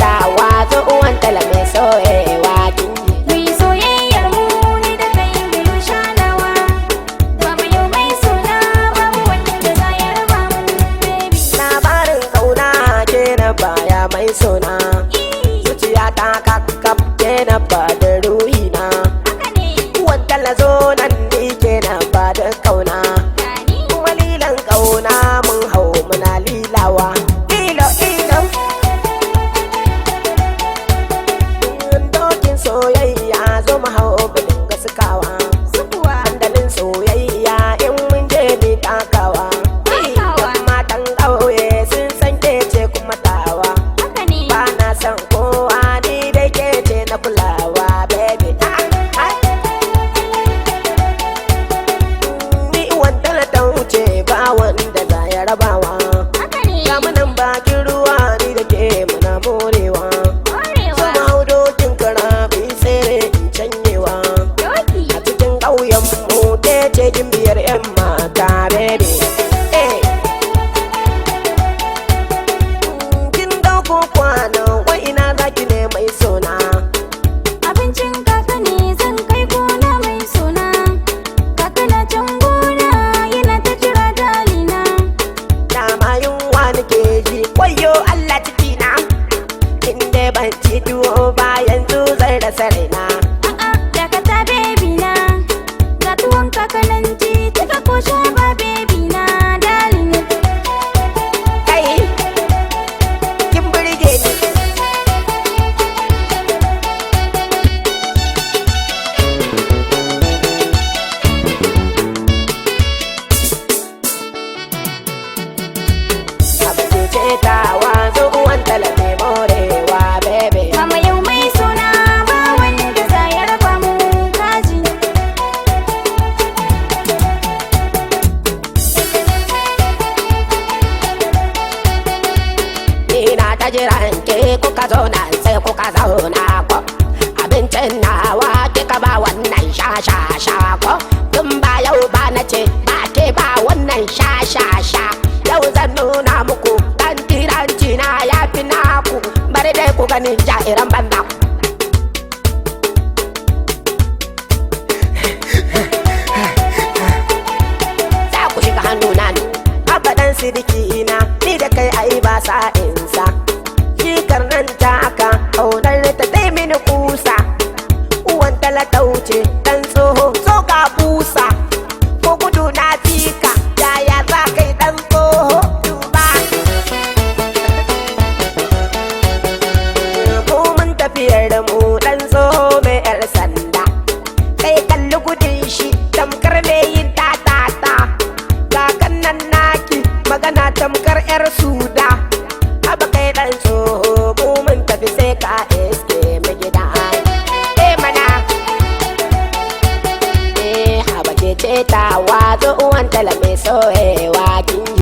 ta wazo uwan tala mai soyewa kinji. Mai soyayyar mu ne da kai biyu shanawa. Baba yau mai suna babu wanda za ya raba mu baby. Labarin kauna ke na baya mai sona. Zuciya ta kakkaf ke na ba da ruhina. Haka ne Uwan tala zo nan ni ke na ba da kauna. gani Kuma lilan kauna mun hau muna lilawa. Lilo lilo. Dokin soyayya zo mu hau mu dinga sukawa. sukuwa. Dandalin soyayya in mun je mi takawa. Takawa. Yan matan ƙauye sun san ke ce kuma tawa. Haka ne Ba na san kowa ni dai ke ce na kulawa baby. Ni wanda na ta wuce ba wanda za ya rabawa. haka ne Ga munan bakin ruwa ni da ke muna morewa. morewa. Sama hau dokin karafi tsere in canyewa. Doki A cikin ƙauyen mu ke ce gimbiyar 'yan mata baby. Kin dauko kwanan wai ina zaki ne mai sona. abincin kaka ne zan kai gona mai suna. Kaka na can gona yana ta jira dalina. Dama yunwa nake ji wayo Allah ciki na. In dai ban ci tuwo ba yanzu zan rasa raina. A'a dakata baby na. Ga tuwon kaka nan ji cika ko sha ba baby na dalin. Kai kin burge ni. Abace ce ta wazo uwan tala mai morewa baby. Mama yau mai suna ba wanda za ya raba mu kaji. Ni na ta jiran ke kuka zauna sai kuka zauna ko. Abincin nawa kika ba wannan sha ko. Tun ba yau ba na ce ba ke ba wannan sha. Yau zan nuna muku dan tiranci na ya fi naku. Bari dai ku gani jairan banda. Za ku shiga hannuna ne. Abadan sidiki na ni da kai ai ba sa'insa. Shikar nan taka aunar ta dai mini kusa. Uwan talata wuce dan tsoho so ga busa. Ko gudu na fika yaya za kai dan tsoho duba. Mu mun tafiyar da mu dan tsoho mai yar sanda. Kai kalli gudun shi tamkar mai yin ta. Kakan nan naki magana tamkar 'yar su